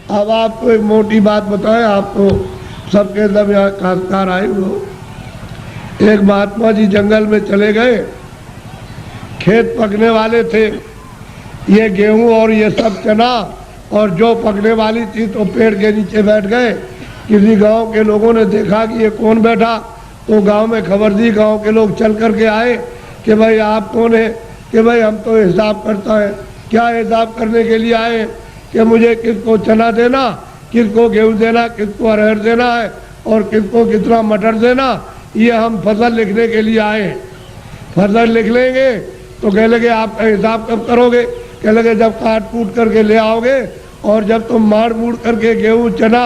अब आपको एक मोटी बात बताएं, आपको सबके सब यहाँ काश्तकार आए हो। एक महात्मा जी जंगल में चले गए, खेत पकने वाले थे, ये गेहूं और ये सब चना और जो पकने वाली थी तो पेड़ के नीचे बैठ गए। किसी गांव के लोगों ने देखा कि ये कौन बैठा, तो गांव में खबर दी, गांव के लोग चल कर के आए कि भाई आप कौन है? कि भाई हम तो हिसाब करता है। क्या हिसाब करने के लिए आए? कि मुझे किसको चना देना, किसको गेहूं देना, किसको अरहर देना है और किसको कितना मटर देना, ये हम फसल लिखने के लिए आए। फसल लिख लेंगे तो कह लगे आपका हिसाब कब करोगे? कह लगे जब काट कूट करके ले आओगे और जब तुम मार मूड़ करके गेहूं चना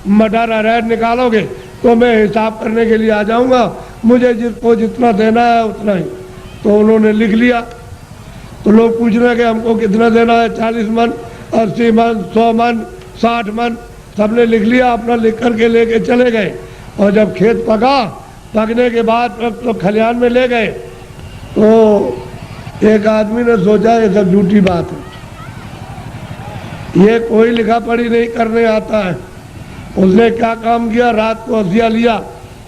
मटर अरहर निकालोगे तो मैं हिसाब करने के लिए आ जाऊंगा, मुझे जिसको जितना देना है उतना ही। तो उन्होंने लिख लिया। तो लोग पूछ रहे कि हमको कितना देना है, 40 मन, 80 मन, 100 मन, 60 मन, सबने लिख लिया, अपना लिख करके लेके चले गए। और जब खेत पका, पकने के बाद तो खलिहान में ले गए तो एक आदमी ने सोचा ये सब झूठी बात है, ये कोई लिखा पढ़ी नहीं करने आता है। उसने क्या काम किया, रात को हसिया लिया,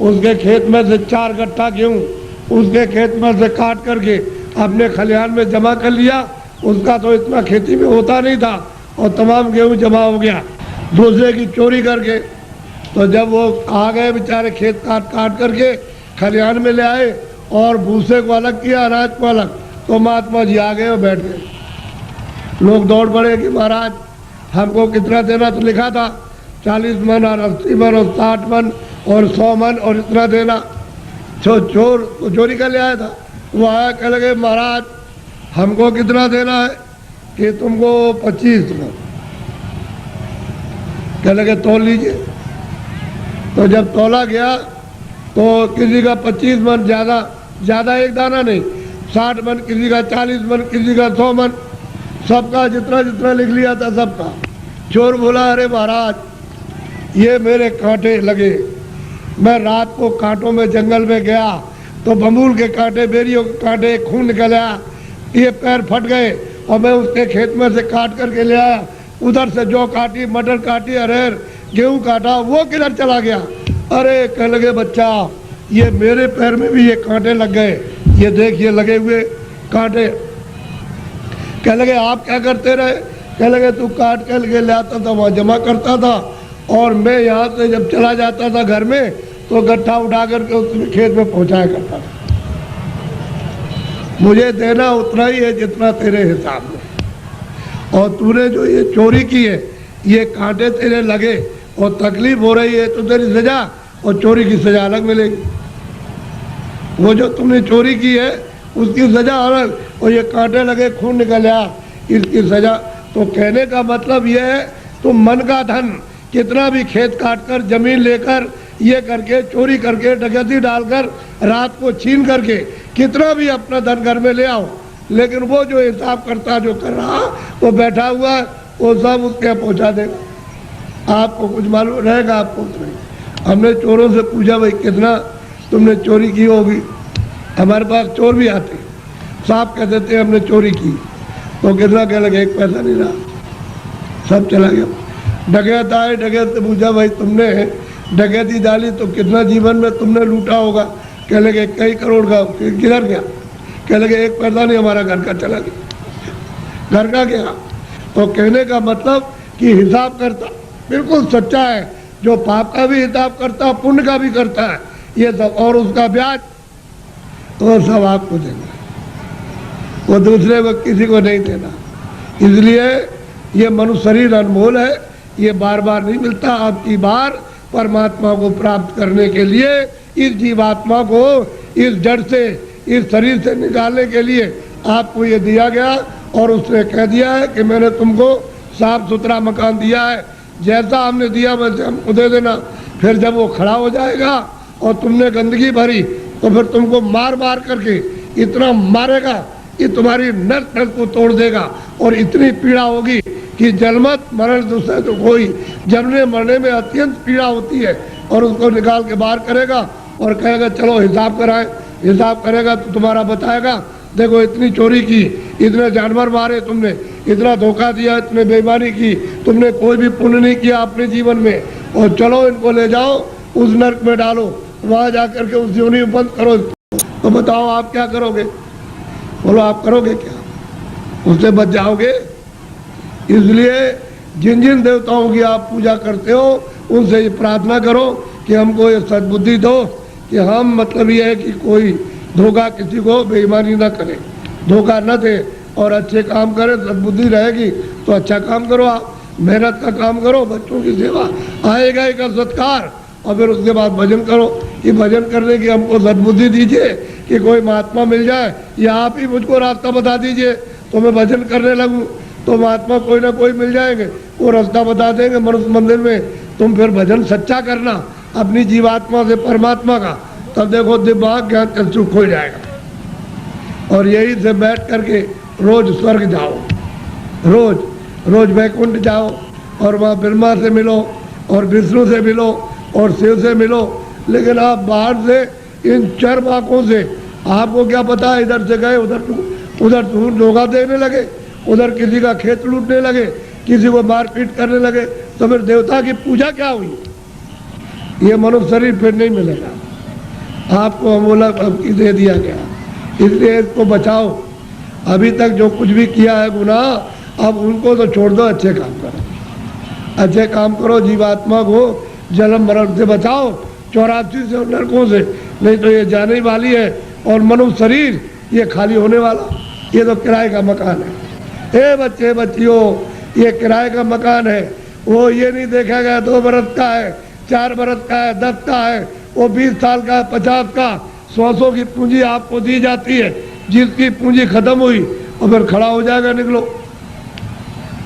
उसके खेत में से 4 गट्ठा गेहूं उसके खेत में से काट करके अपने खलिहान में जमा कर लिया। उसका तो इतना खेती में होता नहीं था और तमाम गेहूं जमा हो गया दूसरे की चोरी करके। तो जब वो आ गए बेचारे खेत काट काट करके खलिहान में ले आए और भूसे को अलग किया, अनाज को अलग, तो महात्मा जी आ गए और बैठ गए। लोग दौड़ पड़े कि महाराज हमको कितना देना, तो लिखा था 40 मन और 80 मन और 60 मन और 100 मन और इतना देना। चोर चोरी कर ले आया था, वो आया, कह लगे महाराज हमको कितना देना है? कि तुमको 25 मन। कह लगे तोल लीजिए। तो जब तोला गया तो किसी का 25 मन, ज़्यादा एक दाना नहीं, 60 मन, किसी का 40 मन, किसी का 100 मन, सबका जितना जितना लिख लिया था सबका। चोर बोला अरे महाराज ये मेरे कांटे लगे, मैं रात को कांटों में जंगल में गया तो बमूल के कांटे, बेरियों के कांटे, खून निकल आया, ये पैर फट गए और मैं उसके खेत में से काट करके ले आया। उधर से जो काटी, मटर काटी, अरहर गेहूं काटा, वो किधर चला गया? अरे कह लगे बच्चा ये मेरे पैर में भी ये कांटे लग गए, ये देखिए लगे हुए कांटे। कह लगे आप क्या करते रहे? कह लगे तू काट कर के ले आता था, वहाँ जमा करता था और मैं यहाँ से जब चला जाता था घर में तो गट्ठा उठा करके उसमें खेत में पहुँचाया करता था। मुझे देना उतना ही है जितना तेरे हिसाब में, और तूने जो ये चोरी की है, ये कांटे तेरे लगे और तकलीफ हो रही है तो तेरी सजा और चोरी की सजा अलग मिलेगी। वो जो तुमने चोरी की है उसकी सजा अलग, और ये कांटे लगे, खून निकल आया, इसकी सजा। तो कहने का मतलब ये है तुम मन का धन कितना भी खेत काट कर, जमीन लेकर, ये करके, चोरी करके, डकैती डालकर, रात को छीन करके कितना भी अपना धन घर में ले आओ, लेकिन वो जो हिसाब करता जो कर रहा वो बैठा हुआ वो सब उसके यहाँ पहुँचा देगा। आपको कुछ मालूम रहेगा? आपको कुछ नहीं। हमने चोरों से पूछा भाई कितना तुमने चोरी की होगी? हमारे पास चोर भी आते, साहब कह देते हमने चोरी की, तो कितना कह लगे 1 पैसा नहीं रहा, सब चला गया। डकैत आए, डकैत से पूछा भाई तुमने डकैती डाली तो कितना जीवन में तुमने लूटा होगा? कह लगे कई करोड़ का। किधर गया? कह लगे 1 पैसा नहीं, हमारा घर का चला गया। घर का गया? तो कहने का मतलब कि हिसाब करता बिल्कुल सच्चा है, जो पाप का भी हिसाब करता है, पुण्य का भी करता है, ये सब, और उसका ब्याज वो सब आपको देना, वो दूसरे को किसी को नहीं देना। इसलिए ये मनुष्य शरीर अनमोल है, ये बार बार नहीं मिलता। आपकी बार परमात्मा को प्राप्त करने के लिए इस जीवात्मा को इस जड़ से, इस शरीर से निकालने के लिए आपको ये दिया गया, और उसने कह दिया है कि मैंने तुमको साफ सुथरा मकान दिया है, जैसा हमने दिया वैसे हमको दे देना। फिर जब वो खड़ा हो जाएगा और तुमने गंदगी भरी तो फिर तुमको मार मार करके इतना मारेगा कि तुम्हारी नस नस को तोड़ देगा, और इतनी पीड़ा होगी कि जन्मत मरण दूसरे तो कोई, जमने मरने में अत्यंत पीड़ा होती है। और उसको निकाल के बाहर करेगा और कहेगा चलो हिसाब कराएं। हिसाब करेगा तो तुम्हारा बताएगा देखो इतनी चोरी की, इतने जानवर मारे तुमने, इतना धोखा दिया, इतने बेईमानी की, तुमने कोई भी पुण्य नहीं किया अपने जीवन में, और चलो इनको ले जाओ उस नरक में डालो, वहां जाकर के उस योनि में बंद करो। तो बताओ आप क्या करोगे? बोलो आप करोगे क्या? उससे बच जाओगे? इसलिए जिन जिन देवताओं की आप पूजा करते हो उनसे ये प्रार्थना करो कि हमको ये सद्बुद्धि दो कि हम, मतलब ये है कि कोई धोखा, किसी को बेईमानी ना करे, धोखा न दे और अच्छे काम करे। सद्बुद्धि रहेगी तो अच्छा काम करो, आप मेहनत का काम करो, बच्चों की सेवा, आएगा एक सत्कार, और फिर उसके बाद भजन करो कि भजन करने की हमको सद्बुद्धि दीजिए कि कोई महात्मा मिल जाए या आप ही मुझको रास्ता बता दीजिए तो मैं भजन करने लगूं, तो महात्मा कोई ना कोई मिल जाएंगे, वो रास्ता बता देंगे मनुष्य मंदिर में। तुम फिर भजन सच्चा करना अपनी जीवात्मा से परमात्मा का, तब देखो दिमाग ज्ञान चक्षु खो जाएगा। और यही से बैठ करके रोज स्वर्ग जाओ, रोज रोज वैकुंठ जाओ और वहाँ ब्रह्मा से मिलो और विष्णु से मिलो और शिव से मिलो। लेकिन आप बाहर से इन चर आँखों से आपको क्या पता है, इधर से गए उधर धोखा देने लगे, उधर किसी का खेत लूटने लगे, किसी को मारपीट करने लगे, तो फिर देवता की पूजा क्या हुई? ये मनुष्य शरीर फिर नहीं मिलेगा आपको, अमोला दे दिया गया। इसलिए इसको बचाओ। अभी तक जो कुछ भी किया है गुनाह, अब उनको तो छोड़ दो, अच्छे काम करो, अच्छे काम करो, जीवात्मा को जन्म मरण से बचाओ, 84 से नरकों से, नहीं तो ये जाने वाली है। और मनुष्य शरीर ये खाली होने वाला, ये तो किराए का मकान है। ए बच्चे बच्चियों, ये किराए का मकान है, वो ये नहीं देखा गया 2 बरस का है, 4 बरस का है, 10 का है, वो 20 साल का है, 50 का, 100 की पूंजी आपको दी जाती है। जिसकी पूंजी खत्म हुई और फिर खड़ा हो जाएगा, निकलो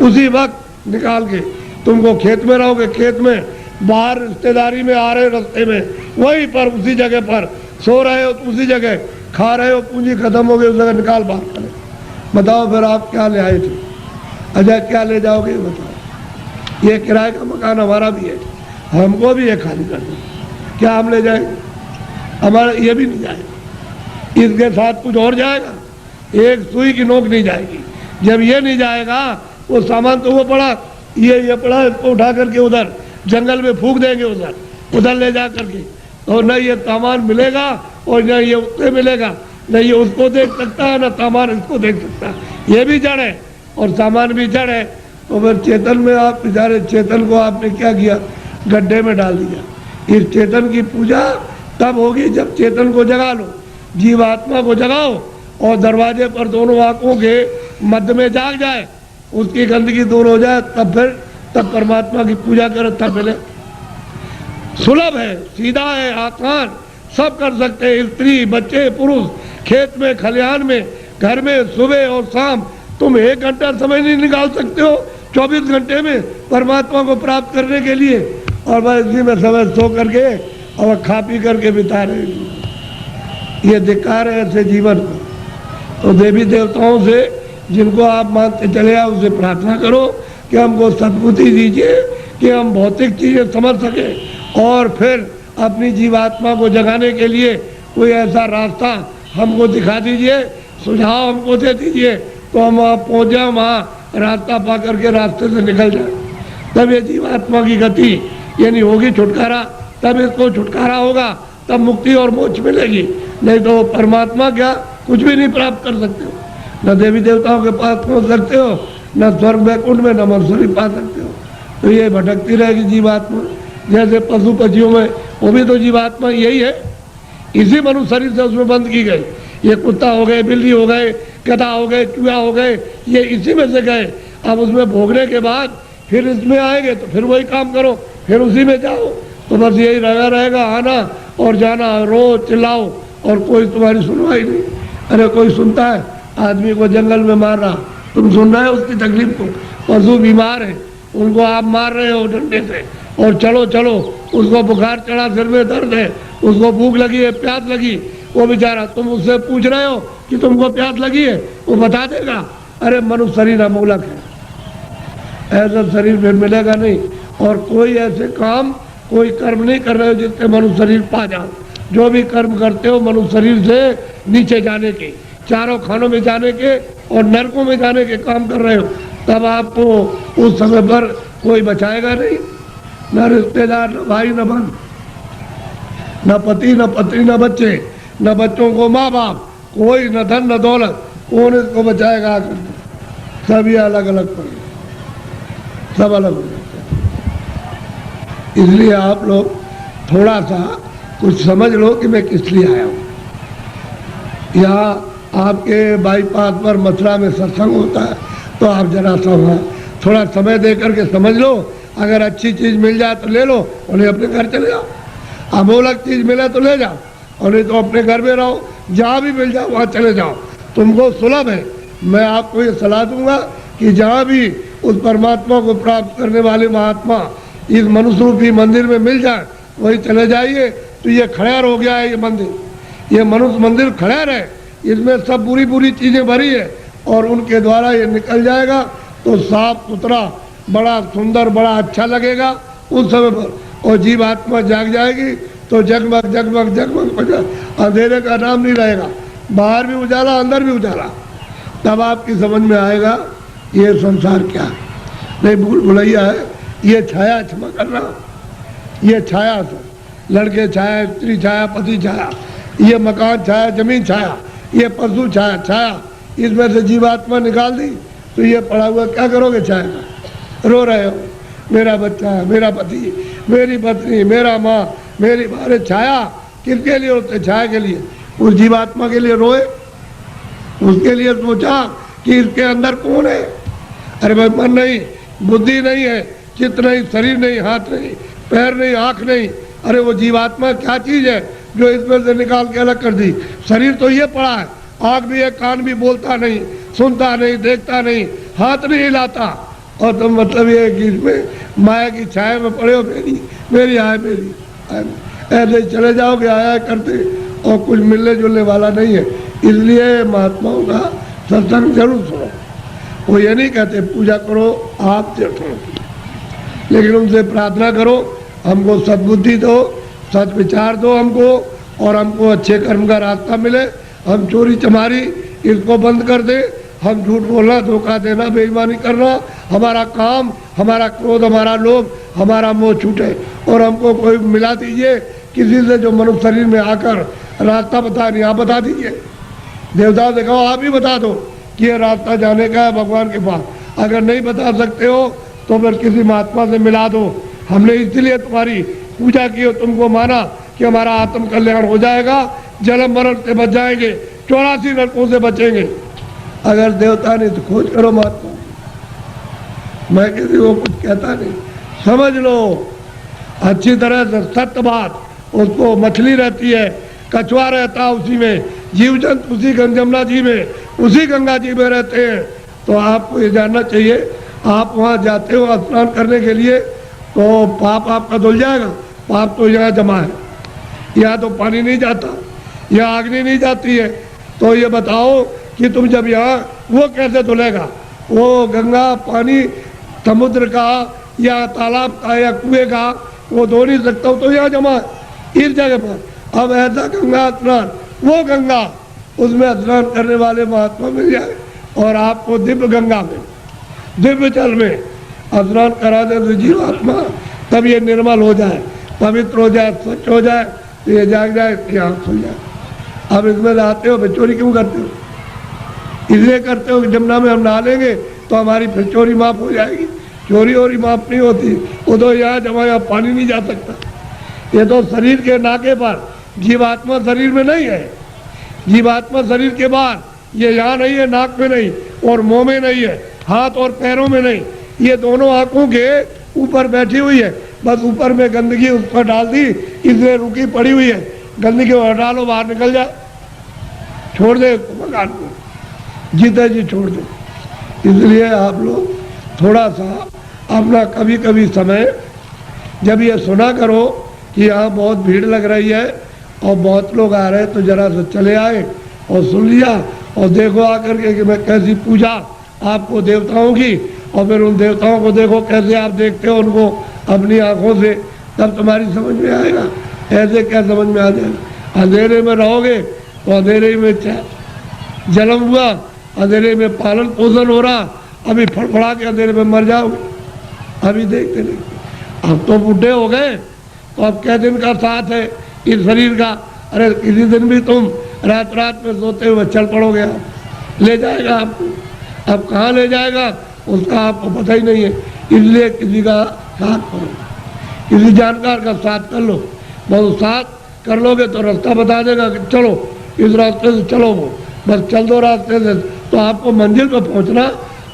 उसी वक्त निकाल के। तुमको खेत में रहोगे, खेत में, बाहर रिश्तेदारी में आ रहे रास्ते में, वहीं पर उसी जगह पर सो रहे हो, उसी जगह खा रहे हो, पूंजी खत्म हो गई, उस जगह निकाल बाहर करें। बताओ फिर आप क्या ले आए थे? अच्छा क्या ले जाओगे बताओ? ये किराए का मकान हमारा भी है, हमको भी ये खाली कर दो, क्या हम ले जाएंगे? हमारा ये भी नहीं जाएगा, इसके साथ कुछ और जाएगा, एक सुई की नोक नहीं जाएगी। जब ये नहीं जाएगा, वो सामान तो वो पड़ा, ये पड़ा, इसको उठा करके उधर जंगल में फूंक देंगे, उधर ले जा करके, और न ये सामान मिलेगा और न ये उससे मिलेगा, न ये उसको देख सकता है, न सामान इसको देख सकता है। ये भी जड़ है और सामान भी जड़ है। तो फिर चेतन में आप बेचारे, चेतन को आपने क्या किया? गड्ढे में डाल दिया। इस चेतन की पूजा तब होगी जब चेतन को जगा लो, जीवात्मा को जगाओ, और दरवाजे पर दोनों आंखों के मध्य में जाग जाए, उसकी गंदगी दूर हो जाए, तब परमात्मा की पूजा करो, तब मिले। सुलभ है, सीधा है, आसान, सब कर सकते हैं, स्त्री बच्चे पुरुष, खेत में खलिहान में, घर में, सुबह और शाम। तुम 1 घंटा समय नहीं निकाल सकते हो 24 घंटे में परमात्मा को प्राप्त करने के लिए, और बस इसी में समय सो करके और खा पी करके बिता रहे। ये धिक्कार है ऐसे जीवन को। तो देवी देवताओं से जिनको आप मानते चले आओ, उससे प्रार्थना करो कि हमको सद्बुद्धि दीजिए कि हम भौतिक चीज़ें समझ सकें, और फिर अपनी जीवात्मा को जगाने के लिए कोई ऐसा रास्ता हमको दिखा दीजिए, सुझाव हमको दे दीजिए, तो हम वहाँ पहुँच जाए, वहाँ रास्ता पा करके रास्ते से निकल जाए। तब ये जीवात्मा की गति यानी होगी छुटकारा, तब इसको छुटकारा होगा, तब मुक्ति और मोक्ष मिलेगी। नहीं तो परमात्मा क्या कुछ भी नहीं प्राप्त कर सकते हो, न देवी देवताओं के पास पहुँच सकते हो, न स्वर्ग वैकुंठ में, न मनुष्य पा सकते हो। तो ये भटकती रहेगी जीवात्मा। जैसे पशु पक्षियों में, वो भी तो जीवात्मा यही है, इसी मनुष्य शरीर से उसमें बंद की गई। ये कुत्ता हो गए, बिल्ली हो गए, गधा हो गए, चूहा हो गए, ये इसी में से गए। अब उसमें भोगने के बाद फिर इसमें आएंगे तो फिर वही काम करो, फिर उसी में जाओ। तो बस यही रहेगा, आना और जाना, रो चिल्लाओ और कोई तुम्हारी सुनवाई नहीं। अरे कोई सुनता है? आदमी को जंगल में मार रहा, तुम सुन रहे हो उसकी तकलीफ को? पशु बीमार है, उनको आप मार रहे हो डंडे से, और चलो चलो, उसको बुखार चढ़ा, सिर में दर्द है, उसको भूख लगी है, प्यास लगी, वो बेचारा, तुम उससे पूछ रहे हो कि तुमको प्यास लगी है, वो बता देगा। अरे मनुष्य शरीर अमूलक है, ऐसा शरीर फिर मिलेगा नहीं। और कोई ऐसे काम, कोई कर्म नहीं कर रहे हो जिससे मनुष्य शरीर पा जाओ। जो भी कर्म करते हो मनुष्य शरीर से नीचे जाने के, चारों खानों में जाने के, और नरकों में जाने के काम कर रहे हो, तब आपको उस समय पर कोई बचाएगा नहीं। न रिश्तेदार, न भाई, न बहन, न पति, न पत्नी, न बच्चे, न बच्चों को माँ बाप, कोई न धन न दौलत, कौन इसको बचाएगा? सब ये अलग अलग पड़े, सब अलग हो जाते हैं। इसलिए आप लोग थोड़ा सा कुछ समझ लो कि मैं किस लिए आया हूँ। यहाँ आपके बाईपास पर मथुरा में सत्संग होता है, तो आप जरा सा वहाँ थोड़ा समय दे करके समझ लो। अगर अच्छी चीज़ मिल जाए तो ले लो, और नहीं अपने घर चले जाओ। अमोलक चीज़ मिले तो ले जाओ, और नहीं तो अपने घर में रहो। जहाँ भी मिल जाओ वहाँ चले जाओ, तुमको सुलभ है। मैं आपको ये सलाह दूंगा कि जहाँ भी उस परमात्मा को प्राप्त करने वाले महात्मा इस मनुष्य रूपी मंदिर में मिल जाए, वही चले जाइए। तो ये खड़ेर हो गया है, ये मंदिर, ये मनुष्य मंदिर खड़ेर है, इसमें सब बुरी बुरी चीज़ें भरी है, और उनके द्वारा ये निकल जाएगा तो साफ सुथरा, बड़ा सुंदर, बड़ा अच्छा लगेगा उस समय पर। और जीव आत्मा जाग जाएगी तो जगमग जगमग जगमग अंधेरे का नाम नहीं रहेगा, बाहर भी उजाला, अंदर भी उजाला। तब आपकी समझ में आएगा ये संसार क्या है। नहीं भूल भुलैया है, ये छाया, क्षमा करना, ये छाया से लड़के छाया, स्त्री छाया, पति छाया, ये मकान छाया, जमीन छाया, ये पशु छाया, छाया, इसमें से जीवात्मा निकाल दी तो ये पड़ा हुआ क्या करोगे? छाया का रो रहे हो, मेरा बच्चा, मेरा पति, मेरी पत्नी, मेरा माँ, मेरी बारे। छाया किसके लिए होते? छाया के लिए। उस जीवात्मा के लिए रोए, उसके लिए सोचा कि इसके अंदर कौन है। अरे भाई मन नहीं, बुद्धि नहीं है, चित्त नहीं, शरीर नहीं, हाथ नहीं, पैर नहीं, आँख नहीं। अरे वो जीवात्मा क्या चीज़ है जो इसमें से निकाल के अलग कर दी? शरीर तो ये पड़ा है, आँख भी है, कान भी, बोलता नहीं, सुनता नहीं, देखता नहीं, हाथ नहीं हिलाता। और तो मतलब ये है कि इसमें माया की छाया में पड़े हो, मेरी मेरी आय, मेरी ऐसे चले जाओगे आया करते, और कुछ मिलने जुलने वाला नहीं है। इसलिए महात्माओं का सत्संग जरूर सुनो। वो ये नहीं कहते पूजा करो आप देखो, लेकिन उनसे प्रार्थना करो हमको सद्बुद्धि दो, सद विचार दो हमको, और हमको अच्छे कर्म का रास्ता मिले। हम चोरी चमारी इसको बंद कर दे, हम झूठ बोलना, धोखा देना, बेईमानी करना, हमारा काम, हमारा क्रोध, हमारा लोभ, हमारा मोह छूटे। और हमको कोई मिला दीजिए किसी से जो मनुष्य शरीर में आकर रास्ता बता नहीं, आप बता दीजिए। देवता से कहो आप ही बता दो कि ये रास्ता जाने का है भगवान के पास। अगर नहीं बता सकते हो तो फिर किसी महात्मा से मिला दो। हमने इसलिए तुम्हारी पूजा की, तुमको माना कि हमारा आत्म कल्याण हो जाएगा, जन्म मरण से बच जाएंगे, 84 नरकों से बचेंगे। अगर देवता नहीं तो खोज करो महात्मा। मैं किसी को कुछ कहता नहीं, समझ लो अच्छी तरह से सत्य बात। उसको मछली रहती है, कछुआ रहता उसी में, जीव जंतु उसी जमुना जी में, उसी गंगा जी में रहते हैं। तो आपको ये जानना चाहिए, आप वहाँ जाते हो स्नान करने के लिए तो पाप आपका धुल जाएगा। पाप तो यहाँ जमा है, यहाँ तो पानी नहीं जाता, यहाँ अग्नि नहीं जाती है। तो ये बताओ कि तुम जब यहाँ, वो कैसे धुलेगा? वो गंगा पानी समुद्र का या तालाब का या कुएं का वो धो नहीं सकता, तो यहाँ जमा है इस जगह पर। अब ऐसा गंगा स्नान, वो गंगा, उसमें स्नान करने वाले महात्मा मिल जाए और आपको दिव्य गंगा में, दिव्य जल में स्नान करा दे तो जीवात्मा तब ये निर्मल हो जाए, पवित्र हो जाए, स्वच्छ हो जाए, तो ये जाग जाए, इसकी आँख खुल जाए। अब इसमें आते हो, फिर चोरी क्यों करते हो? इसलिए करते हो कि जमुना में हम नहा लेंगे तो हमारी फिर चोरी माफ हो जाएगी। चोरी और माफ नहीं होती, वो तो यहाँ जमा, यहाँ पानी नहीं जा सकता। ये तो शरीर के नाके पर, जीवात्मा शरीर में नहीं है। जीवात्मा शरीर के बाहर, ये यहाँ नहीं है, नाक में नहीं, और मुंह में नहीं है, हाथ और पैरों में नहीं, ये दोनों आंखों के ऊपर बैठी हुई है। बस ऊपर में गंदगी उस पर डाल दी, इसलिए रुकी पड़ी हुई है। गंदगी को हटा लो, बाहर निकल जाए, छोड़ दे मकान को, जीते जी छोड़ दे। इसलिए आप लोग थोड़ा सा अपना कभी कभी समय, जब ये सुना करो कि यहाँ बहुत भीड़ लग रही है और बहुत लोग आ रहे हैं, तो जरा से चले आए और सुन लिया, और देखो आकर के कि मैं कैसी पूजा आपको देवताओं की, और फिर उन देवताओं को देखो कैसे आप देखते हो उनको अपनी आंखों से, तब तुम्हारी समझ में आएगा। ऐसे क्या समझ में आ जाएगा? अंधेरे में रहोगे तो अंधेरे में जन्म हुआ अंधेरे में पालन पोषण हो रहा, अभी फड़फड़ा के अंधेरे में मर जाओगे। अभी देखते देखते अब तो बूढ़े हो गए, तो अब क्या दिन का साथ है इस शरीर का। अरे किसी दिन भी तुम रात रात में सोते हुए चल पड़ोगे, आप ले जाएगा आपको। अब कहाँ ले जाएगा उसका आपको पता ही नहीं है। इसलिए किसी का साथ करो, किसी जानकार का साथ कर लो। बहुत साथ कर लोगे तो रास्ता बता देगा कि चलो इस रास्ते से चलो, वो बस चल दो रास्ते से, तो आपको मंजिल पर पहुंचना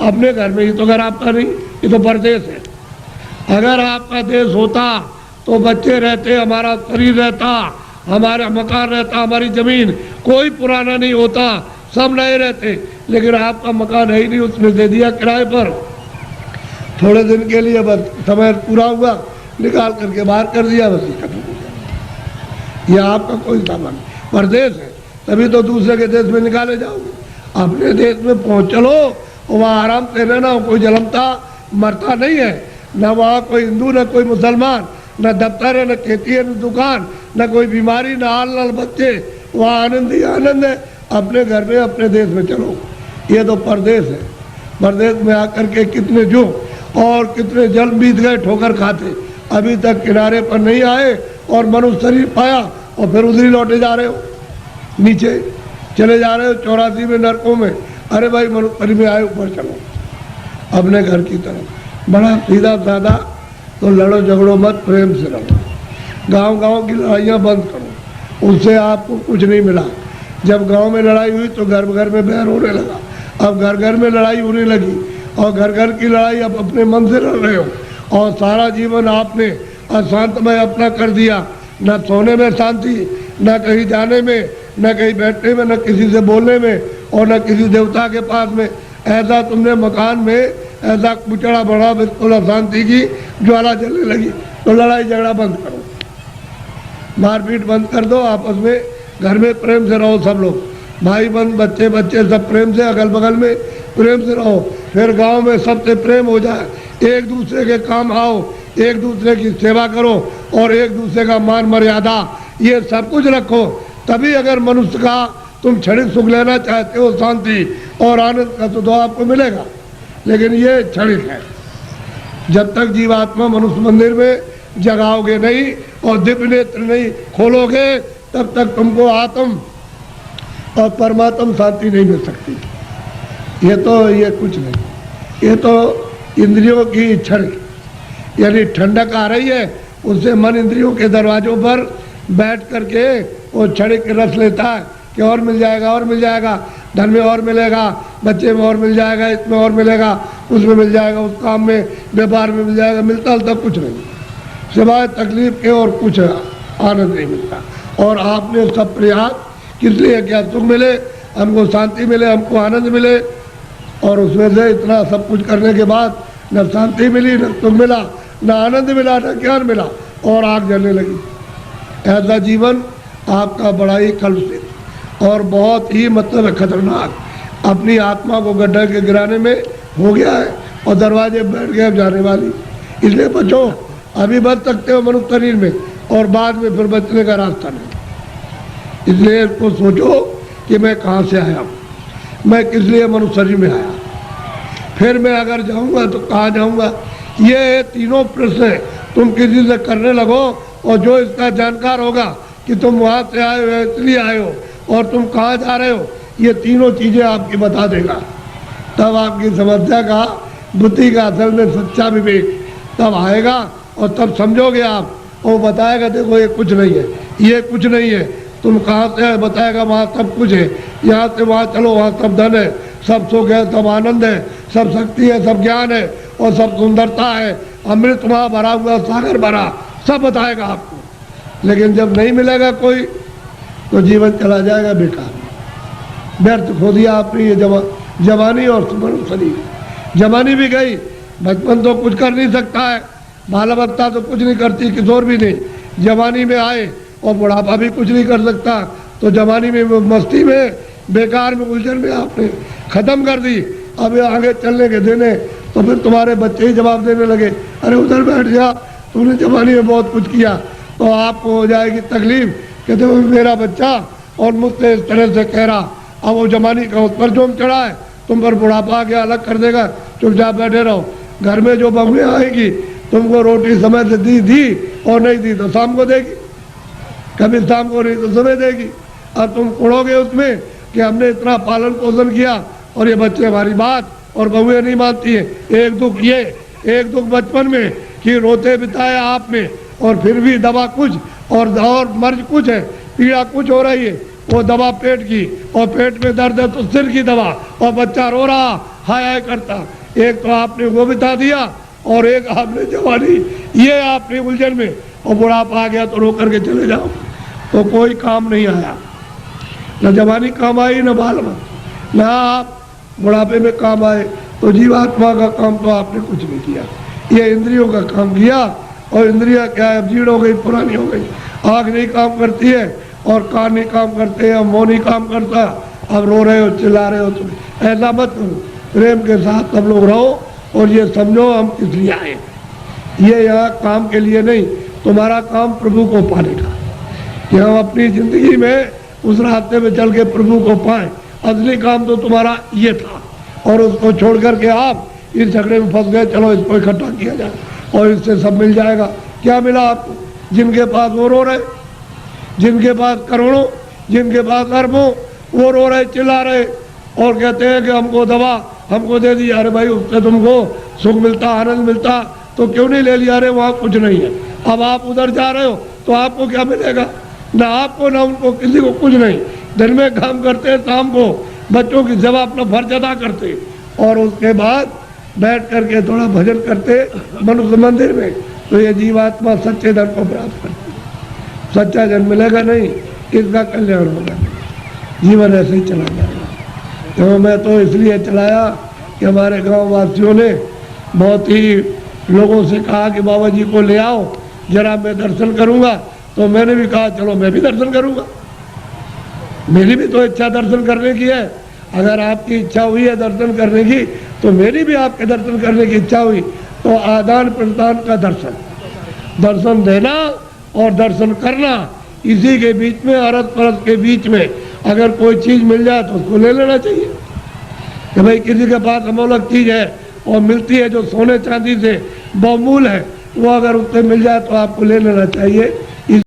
अपने घर में ही। तो घर आपका नहीं, ये तो परदेश है। अगर आपका देश होता तो बच्चे रहते, हमारा शरीर रहता, हमारा मकान रहता, हमारी जमीन, कोई पुराना नहीं होता, सब नए रहते। लेकिन आपका मकान है ही नहीं, उसने दे दिया किराए पर, थोड़े दिन के लिए, बस समय पूरा हुआ निकाल करके बाहर कर दिया, बस खत्म हो गया। यह आपका कोई सामान परदेश है, तभी तो दूसरे के देश में निकाले जाओगे। अपने देश में पहुँच चलो, वहाँ आराम से रहना, कोई जलमता मरता नहीं है, न वहाँ कोई हिंदू न कोई मुसलमान, न दफ्तर है न खेती है न दुकान, न कोई बीमारी न हाल न बच्चे, वहाँ आनंद ही आनंद है। अपने घर में अपने देश में चलो, ये तो परदेश है। परदेश में आकर के कितने जो और कितने जल बीत गए ठोकर खाते, अभी तक किनारे पर नहीं आए और मनुष्य शरीर पाया और फिर उधर ही लौटे जा रहे हो, नीचे चले जा रहे हो 84 में नरकों में। अरे भाई मनुष्य शरीर में आए, ऊपर चलो अपने घर की तरफ। बड़ा सीधा साधा, तो लड़ो झगड़ो मत, प्रेम से रहो। गांव गांव की लड़ाइयाँ बंद करो, उससे आपको कुछ नहीं मिला। जब गांव में लड़ाई हुई तो घर घर में बैर होने लगा, अब घर घर में लड़ाई होने लगी, और घर घर की लड़ाई अब अपने मन से लड़ रहे हो। और सारा जीवन आपने अशांतमय अपना कर दिया, न सोने में शांति, न कहीं जाने में, न कहीं बैठने में, न किसी से बोलने में, और न किसी देवता के पास में। ऐसा तुमने मकान में ऐसा कुचड़ा बढ़ा, बिल्कुल अशांति की ज्वाला जलने लगी। तो लड़ाई झगड़ा बंद करो, मारपीट बंद कर दो, आपस में घर में प्रेम से रहो। सब लोग भाई बहन बच्चे बच्चे सब प्रेम से, अगल बगल में प्रेम से रहो। फिर गांव में सबसे प्रेम हो जाए, एक दूसरे के काम आओ, एक दूसरे की सेवा करो, और एक दूसरे का मान मर्यादा ये सब कुछ रखो। तभी अगर मनुष्य का तुम क्षणिक सुख लेना चाहते हो, शांति और आनंद का, तो आपको मिलेगा। लेकिन ये क्षणिक है। जब तक जीवात्मा मनुष्य मंदिर में जगाओगे नहीं और दिव्य नेत्र नहीं खोलोगे, तब तक तुमको आत्म और परमात्म शांति नहीं मिल सकती। ये कुछ नहीं, ये तो इंद्रियों की क्षणिक, यानी ठंडक आ रही है, उससे मन इंद्रियों के दरवाजों पर बैठ करके वो क्षणिक रस लेता है कि और मिल जाएगा, और मिल जाएगा, धन में और मिलेगा, बच्चे में और मिल जाएगा, इसमें और मिलेगा, उसमें मिल जाएगा, उस काम में व्यापार में मिल जाएगा। मिलता तब कुछ नहीं, सिवाय तकलीफ के और कुछ आनंद नहीं मिलता। और आपने सब प्रयास किस लिए क्या? सुख मिले, हमको शांति मिले, हमको आनंद मिले, और उसमें से इतना सब कुछ करने के बाद न शांति मिली, न सुख मिला, न आनंद मिला, न ज्ञान मिला, और आग जलने लगी। ऐसा जीवन आपका बड़ा ही कलुषित और बहुत ही मतलब खतरनाक, अपनी आत्मा को गड्ढा के गिराने में हो गया है, और दरवाजे बैठ गए जाने वाली। इसलिए बचो, अभी बच सकते हो मनुष्य शरीर में, और बाद में फिर बचने का रास्ता नहीं। इसलिए इसको सोचो कि मैं कहाँ से आया हूँ, मैं किस लिए मनुष्य शरीर में आया, फिर मैं अगर जाऊँगा तो कहाँ जाऊँगा। ये तीनों प्रश्न तुम किसी से करने लगो, और जो इसका जानकार होगा कि तुम वहाँ से आए हो, इसलिए आए हो, और तुम कहाँ जा रहे हो, ये तीनों चीज़ें आपकी बता देगा। तब आपकी समस्या का, बुद्धि का असल में सच्चा विवेक तब आएगा, और तब समझोगे आप। वो बताएगा देखो ये कुछ नहीं है, ये कुछ नहीं है, तुम कहाँ से आए, बताएगा वहाँ सब कुछ है, यहाँ से वहाँ चलो, वहाँ सब धन है, सब सुख है, सब आनंद है, सब शक्ति है, सब ज्ञान है, और सब सुंदरता है, अमृत वहाँ भरा हुआ, सागर भरा, सब बताएगा आपको। लेकिन जब नहीं मिलेगा कोई, तो जीवन चला जाएगा बेकार, व्यर्थ खो दिया आपने ये जवानी और सुमन शरीर। जवानी भी गई, बचपन तो कुछ कर नहीं सकता है, बालावस्था तो कुछ नहीं करती, किशोर भी नहीं, जवानी में आए, और बुढ़ापा भी कुछ नहीं कर सकता। तो जवानी में मस्ती में, बेकार में, उलझन में आपने खत्म कर दी। अब आगे चलने के देने तो फिर तुम्हारे बच्चे ही जवाब देने लगे, अरे उधर बैठ जा, तुमने जवानी में बहुत कुछ किया। तो आपको हो जाएगी तकलीफ, कहते वो मेरा बच्चा और मुझसे इस तरह से कह रहा, अब वो जवानी का उस पर जोम चढ़ा है, तुम पर बुढ़ापा आके अलग कर देगा, चुपचाप बैठे रहो। घर में जो बहुएं आएगी तुमको रोटी समय से दी और नहीं दी तो शाम को देगी, कभी शाम को नहीं तो सुबह देगी। अब तुम उड़ोगे उसमें कि हमने इतना पालन पोषण किया और ये बच्चे हमारी बात और बहुएं नहीं मानती हैं। एक दुख ये, एक दुख बचपन में कि रोते बिताया आप में, और फिर भी दवा कुछ और मर्ज कुछ है, पीड़ा कुछ हो रही है। वो दवा पेट की, और पेट में दर्द है तो सिर की दवा, और बच्चा रो रहा हाय हाय करता। एक तो आपने वो बिता दिया और एक आपने जवानी, ये आपने उलझन में, और बुढ़ापा आ गया तो रो करके चले जाओ तो कोई काम नहीं आया। न जवानी काम आई न बाल मत, ना आप बुढ़ापे में काम आए। तो जीवात्मा का काम तो आपने कुछ नहीं किया, ये इंद्रियों का काम किया। और इंद्रियां क्या है, अब जीर्ण हो गई, पुरानी हो गई। आँख नहीं काम करती है और कान नहीं काम करते हैं, मुँह नहीं काम करता। अब रो रहे हो, चिल्ला रहे हो, तुम ऐसा मत करो। प्रेम के साथ सब लोग रहो और ये समझो हम किस लिए आए। ये यहाँ काम के लिए नहीं, तुम्हारा काम प्रभु को पाने का, कि हम अपनी जिंदगी में उस रास्ते में चल के प्रभु को पाएं। असली काम तो तुम्हारा ये था, और उसको छोड़ करके आप इस झगड़े में फंस गए। चलो इसको इकट्ठा किया जाए और इससे सब मिल जाएगा। क्या मिला आपको? जिनके पास वो रो रहे, जिनके पास करोड़ों, जिनके पास अरबों, वो रो रहे, चिल्ला रहे और कहते हैं कि हमको दवा हमको दे दी। अरे भाई, उससे तुमको सुख मिलता, आनंद मिलता तो क्यों नहीं ले लिया? अरे वहाँ कुछ नहीं है। अब आप उधर जा रहे हो तो आपको क्या मिलेगा? ना आपको ना उनको, किसी को कुछ नहीं। दिन में काम करते हैं, शाम को बच्चों की सेवा अपना फर्ज अदा करते, और उसके बाद बैठ करके थोड़ा भजन करते मनुष्य मंदिर में। तो ये जीवात्मा सच्चे धन को प्राप्त करती। सच्चा जन मिलेगा नहीं, इसका कल्याण होगा, जीवन ऐसे ही चला जाएगा। तो मैं तो इसलिए चलाया कि हमारे गांव वासियों ने बहुत ही लोगों से कहा कि बाबा जी को ले आओ जरा, मैं दर्शन करूंगा। तो मैंने भी कहा चलो मैं भी दर्शन करूंगा। मेरी भी तो इच्छा दर्शन करने की है। अगर आपकी इच्छा हुई है दर्शन करने की तो मेरी भी आपके दर्शन करने की इच्छा हुई। तो आदान प्रदान का दर्शन, दर्शन देना और दर्शन करना, इसी के बीच में, अरस परस के बीच में अगर कोई चीज़ मिल जाए तो उसको ले लेना चाहिए। कि भाई किसी के पास अमूल्य चीज़ है और मिलती है जो सोने चांदी से बहुमूल्य है, वो अगर उससे मिल जाए तो आपको ले लेना चाहिए।